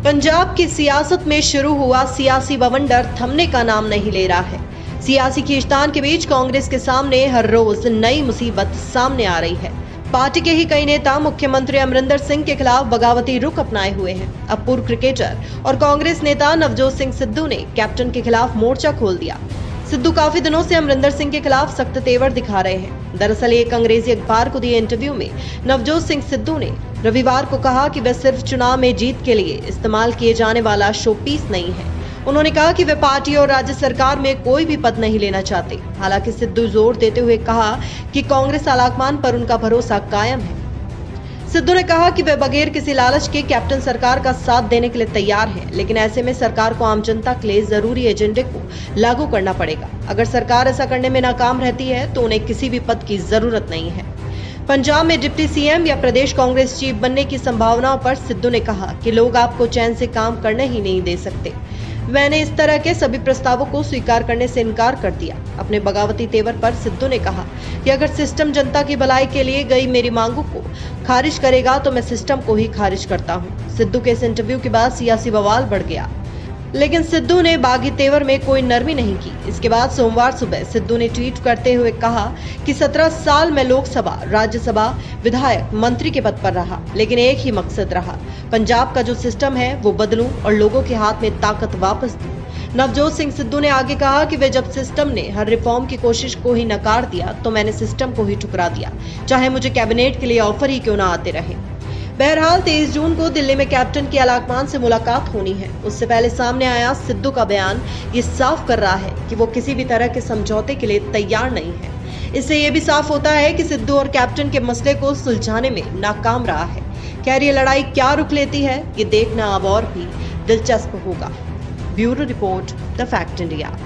पंजाब की सियासत में शुरू हुआ सियासी बवंडर थमने का नाम नहीं ले रहा है। सियासी खींचतान के बीच कांग्रेस के सामने हर रोज नई मुसीबत सामने आ रही है। पार्टी के ही कई नेता मुख्यमंत्री अमरिंदर सिंह के खिलाफ बगावती रुख अपनाए हुए हैं। अब पूर्व क्रिकेटर और कांग्रेस नेता नवजोत सिंह सिद्धू ने कैप्टन के खिलाफ मोर्चा खोल दिया। सिद्धू काफी दिनों से अमरिंदर सिंह के खिलाफ सख्त तेवर दिखा रहे हैं। दरअसल एक अंग्रेजी अखबार को दिए इंटरव्यू में नवजोत सिंह सिद्धू ने रविवार को कहा कि वह सिर्फ चुनाव में जीत के लिए इस्तेमाल किए जाने वाला शो पीस नहीं है। उन्होंने कहा कि वे पार्टी और राज्य सरकार में कोई भी पद नहीं लेना चाहते। हालांकि सिद्धू जोर देते हुए कहा कि कांग्रेस आलाकमान पर उनका भरोसा कायम है। सिद्धू ने कहा कि वे बगैर किसी लालच के कैप्टन सरकार का साथ देने के लिए तैयार हैं, लेकिन ऐसे में सरकार को आम जनता के लिए जरूरी एजेंडे को लागू करना पड़ेगा। अगर सरकार ऐसा करने में नाकाम रहती है तो उन्हें किसी भी पद की जरूरत नहीं है। पंजाब में डिप्टी सीएम या प्रदेश कांग्रेस चीफ बनने की संभावनाओं पर सिद्धू ने कहा कि लोग आपको चैन से काम करने ही नहीं दे सकते। मैंने इस तरह के सभी प्रस्तावों को स्वीकार करने से इनकार कर दिया। अपने बगावती तेवर पर सिद्धू ने कहा कि अगर सिस्टम जनता की भलाई के लिए गई मेरी मांगों को खारिज करेगा तो मैं सिस्टम को ही खारिज करता हूं। सिद्धू के इस इंटरव्यू के बाद सियासी बवाल बढ़ गया, लेकिन सिद्धू ने बागी तेवर में कोई नरमी नहीं की। इसके बाद सोमवार सुबह सिद्धू ने ट्वीट करते हुए कहा कि 17 साल में लोकसभा, राज्यसभा, विधायक, मंत्री के पद पर रहा, लेकिन एक ही मकसद रहा, पंजाब का जो सिस्टम है वो बदलूं और लोगों के हाथ में ताकत वापस दूं। नवजोत सिंह सिद्धू ने आगे कहा कि वे जब सिस्टम ने हर रिफॉर्म की कोशिश को ही नकार दिया तो मैंने सिस्टम को ही ठुकरा दिया, चाहे मुझे कैबिनेट के लिए ऑफर ही क्यों ना आते रहे। बहरहाल 23 जून को दिल्ली में कैप्टन की आलाकमान से मुलाकात होनी है। उससे पहले सामने आया सिद्धू का बयान ये साफ कर रहा है कि वो किसी भी तरह के समझौते के लिए तैयार नहीं है। इससे ये भी साफ होता है कि सिद्धू और कैप्टन के मसले को सुलझाने में नाकाम रहा है। खैर, ये लड़ाई क्या रुख लेती है ये देखना अब और भी दिलचस्प होगा। Bureau report, the fact India.